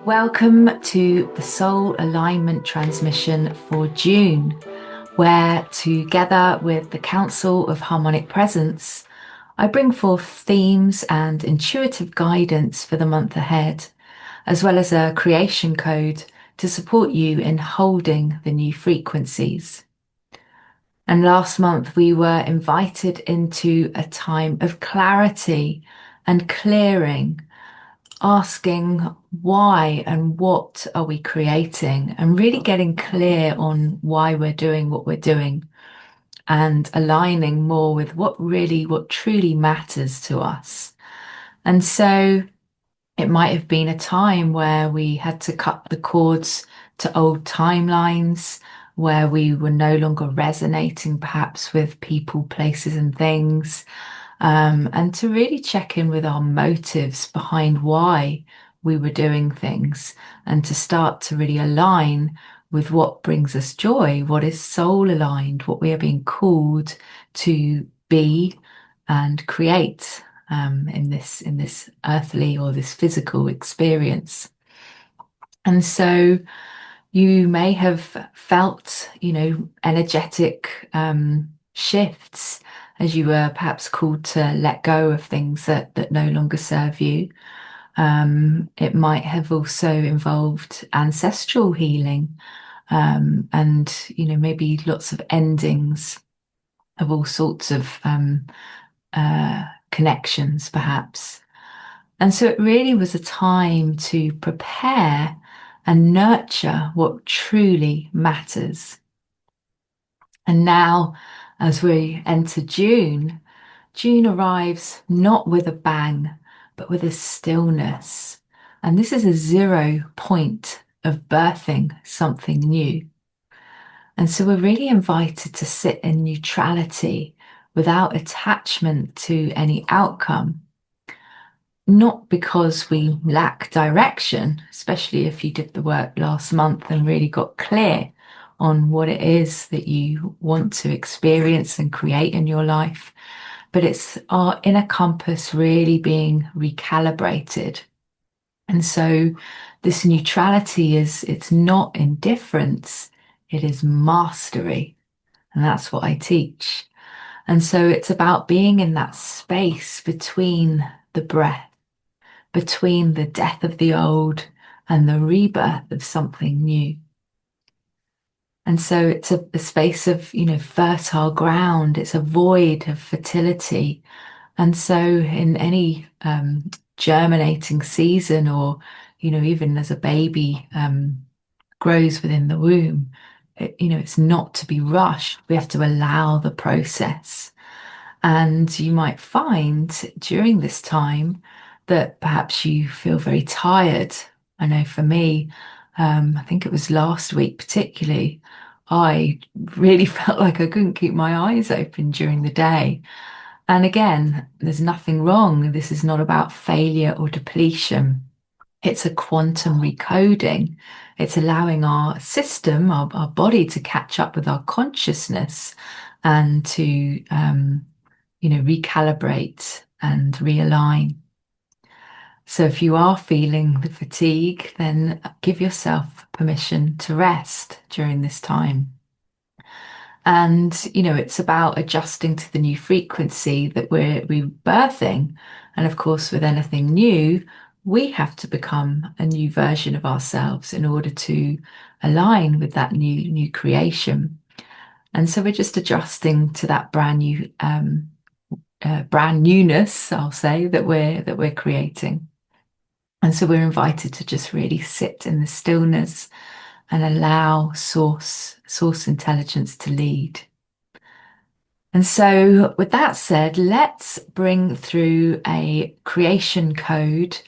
Welcome to the Soul Alignment Transmission for June, where together with the Council of Harmonic Presence, I bring forth themes and intuitive guidance for the month ahead, as well as a creation code to support you in holding the new frequencies. And last month we were invited into a time of clarity and clearing, asking why and what are we creating, and really getting clear on why we're doing what we're doing and aligning more with what truly matters to us. And so it might have been a time where we had to cut the cords to old timelines, where we were no longer resonating perhaps with people, places, and things, and to really check in with our motives behind why we were doing things, and to start to really align with what brings us joy, what is soul aligned, what we are being called to be and create in this earthly or this physical experience. And so you may have felt, energetic shifts as you were perhaps called to let go of things that no longer serve you. It might have also involved ancestral healing, and maybe lots of endings of all sorts of connections, perhaps. And so it really was a time to prepare and nurture what truly matters. And now, as we enter June, June arrives not with a bang, but with a stillness. And this is a 0 point of birthing something new. And so we're really invited to sit in neutrality without attachment to any outcome. Not because we lack direction, especially if you did the work last month and really got clear on what it is that you want to experience and create in your life, but it's our inner compass really being recalibrated. And so this neutrality it's not indifference, it is mastery. And that's what I teach. And so it's about being in that space between the breath, between the death of the old and the rebirth of something new. And so it's a space of, fertile ground. It's a void of fertility. And so in any germinating season, or, even as a baby grows within the womb, it's not to be rushed. We have to allow the process. And you might find during this time that perhaps you feel very tired. I know for me, I think it was last week particularly, I really felt like I couldn't keep my eyes open during the day. And again, there's nothing wrong. This is not about failure or depletion. It's a quantum recoding. It's allowing our system, our body to catch up with our consciousness and to, recalibrate and realign. So if you are feeling the fatigue, then give yourself permission to rest during this time. And, it's about adjusting to the new frequency that we're rebirthing. And of course, with anything new, we have to become a new version of ourselves in order to align with that new creation. And so we're just adjusting to that brand newness, I'll say, that we're creating. And so we're invited to just really sit in the stillness and allow source intelligence to lead. And so with that said, let's bring through a creation code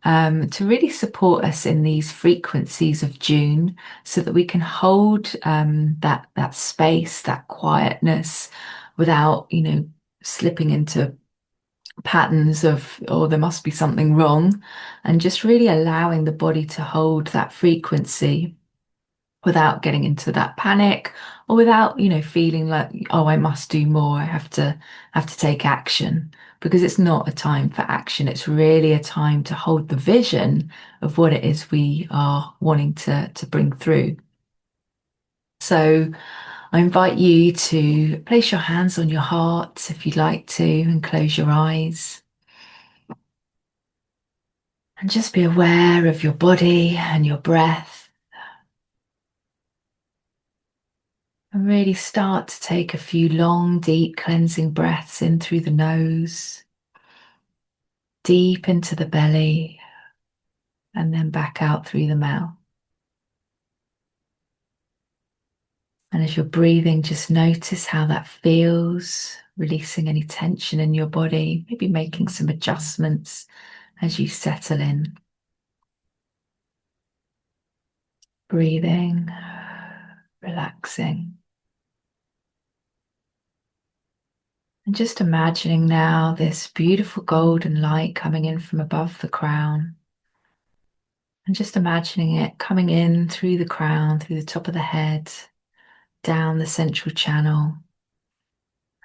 to really support us in these frequencies of June, so that we can hold that space, that quietness, without, slipping into patterns of, oh, there must be something wrong, and just really allowing the body to hold that frequency without getting into that panic, or without, feeling like, oh, I must do more, I have to take action. because it's not a time for action. It's really a time to hold the vision of what it is we are wanting to bring through. So I invite you to place your hands on your heart if you'd like to, and close your eyes. And just be aware of your body and your breath. And really start to take a few long, deep cleansing breaths in through the nose, deep into the belly, and then back out through the mouth. And as you're breathing, just notice how that feels, releasing any tension in your body, maybe making some adjustments as you settle in. Breathing, relaxing. And just imagining now this beautiful golden light coming in from above the crown. And just imagining it coming in through the crown, through the top of the head, down the central channel.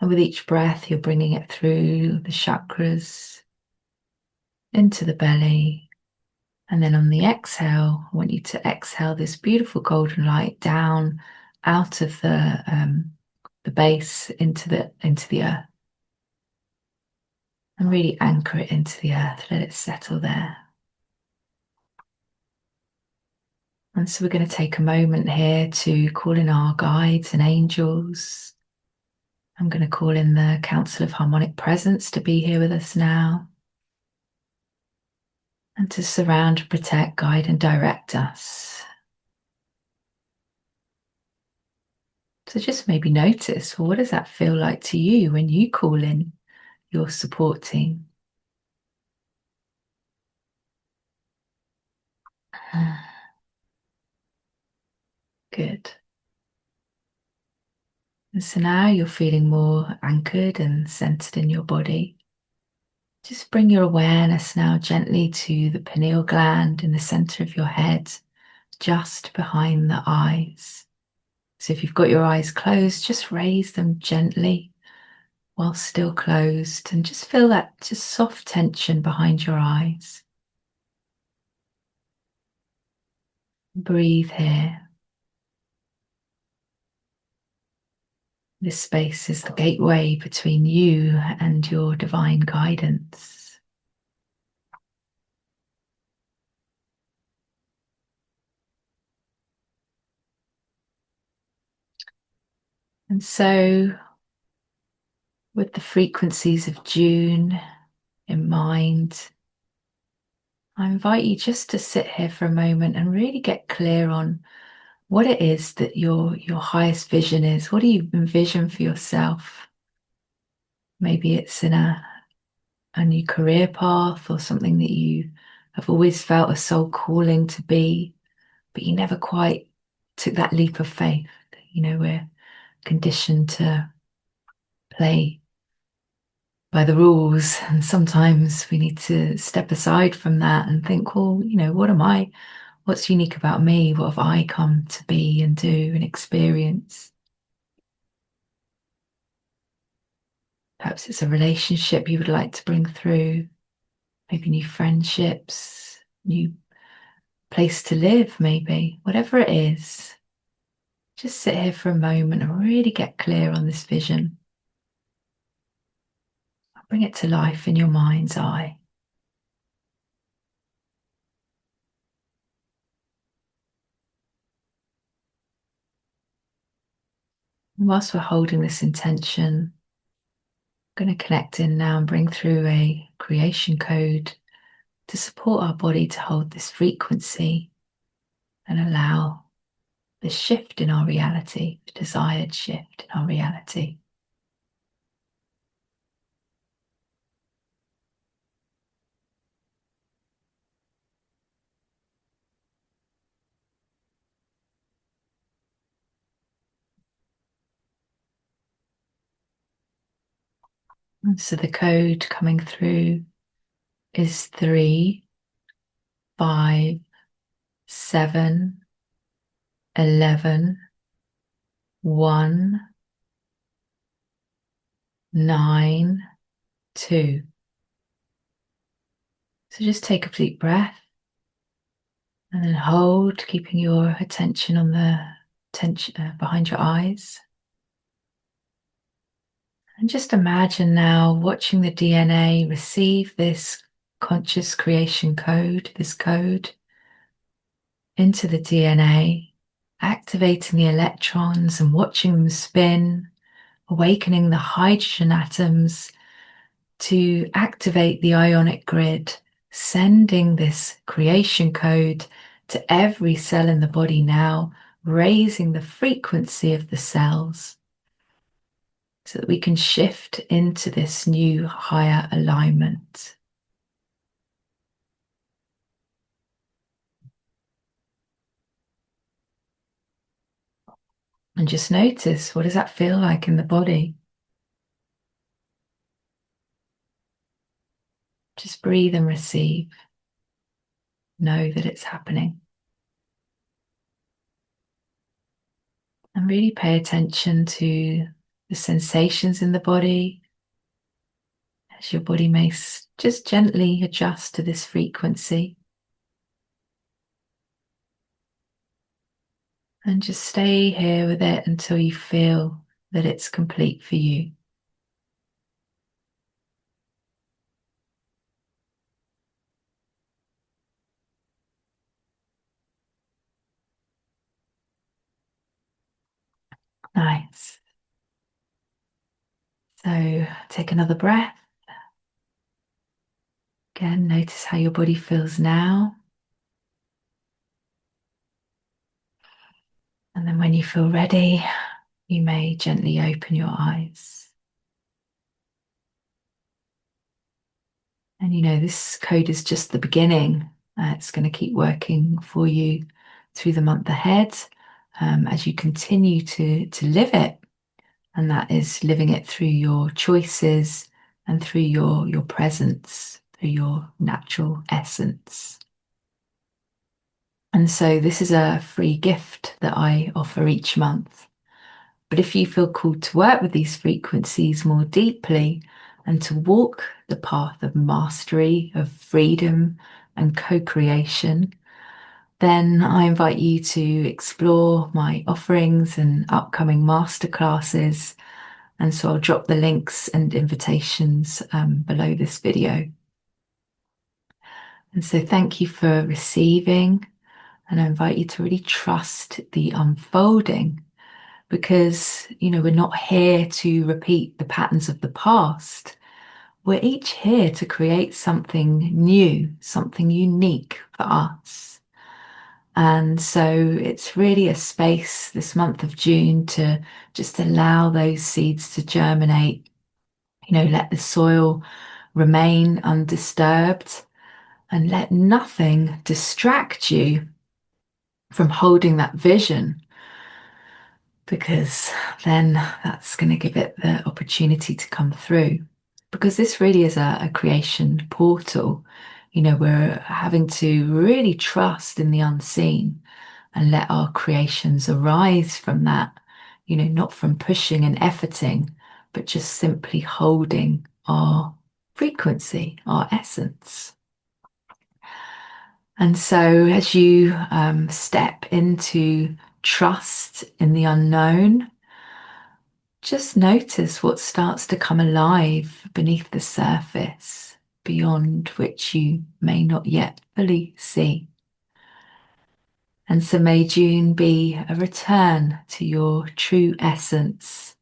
And with each breath, you're bringing it through the chakras, into the belly. And then on the exhale, I want you to exhale this beautiful golden light down out of the base into the earth. And really anchor it into the earth, let it settle there. And so we're going to take a moment here to call in our guides and angels. I'm going to call in the Council of Harmonic Presence to be here with us now, and to surround, protect, guide, and direct us. So just maybe notice, well, what does that feel like to you when you call in your support team? Good. And so now you're feeling more anchored and centered in your body. Just bring your awareness now gently to the pineal gland in the center of your head, just behind the eyes. So if you've got your eyes closed, just raise them gently while still closed, and just feel that just soft tension behind your eyes. Breathe here. This space is the gateway between you and your divine guidance. And so, with the frequencies of June in mind, I invite you just to sit here for a moment and really get clear on what it is that your highest vision is. What do you envision for yourself? Maybe it's in a new career path, or something that you have always felt a soul calling to be, but you never quite took that leap of faith. You know, we're conditioned to play by the rules, and sometimes we need to step aside from that and think, well, you know, what's unique about me? What have I come to be and do and experience? Perhaps it's a relationship you would like to bring through, maybe new friendships, new place to live, maybe, whatever it is. Just sit here for a moment and really get clear on this vision. Bring it to life in your mind's eye. And whilst we're holding this intention, I'm going to connect in now and bring through a creation code to support our body to hold this frequency and allow this shift in our reality, the desired shift in our reality. And so the code coming through is 3, 5, 7, 11, 1, 9, 2. So just take a deep breath and then hold, keeping your attention on the tension behind your eyes. And just imagine now watching the DNA receive this conscious creation code, this code into the DNA, activating the electrons and watching them spin, awakening the hydrogen atoms to activate the ionic grid, sending this creation code to every cell in the body now, raising the frequency of the cells so that we can shift into this new higher alignment. And just notice, what does that feel like in the body? Just breathe and receive. Know that it's happening. And really pay attention to the sensations in the body as your body may just gently adjust to this frequency. And just stay here with it until you feel that it's complete for you. Nice. So take another breath. Again, notice how your body feels now. And then when you feel ready, you may gently open your eyes. And you know, this code is just the beginning. It's going to keep working for you through the month ahead as you continue to live it. And that is living it through your choices and through your presence, through your natural essence. And so this is a free gift that I offer each month. But if you feel called to work with these frequencies more deeply and to walk the path of mastery, of freedom and co-creation, then I invite you to explore my offerings and upcoming masterclasses. And so I'll drop the links and invitations below this video. And so thank you for receiving, and I invite you to really trust the unfolding, because, you know, we're not here to repeat the patterns of the past. We're each here to create something new, something unique for us. And so it's really a space this month of June to just allow those seeds to germinate, you know, let the soil remain undisturbed and let nothing distract you from holding that vision, because then that's going to give it the opportunity to come through. Because this really is a creation portal. You know, we're having to really trust in the unseen and let our creations arise from that, you know, not from pushing and efforting, but just simply holding our frequency, our essence. And so as you step into trust in the unknown, just notice what starts to come alive beneath the surface, beyond which you may not yet fully see. And so may June be a return to your true essence,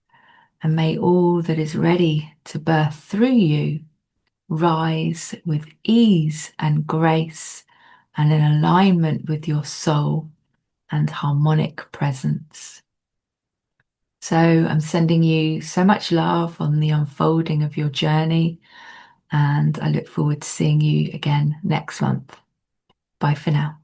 and may all that is ready to birth through you rise with ease and grace and in alignment with your soul and harmonic presence. So I'm sending you so much love on the unfolding of your journey, and I look forward to seeing you again next month. Bye for now.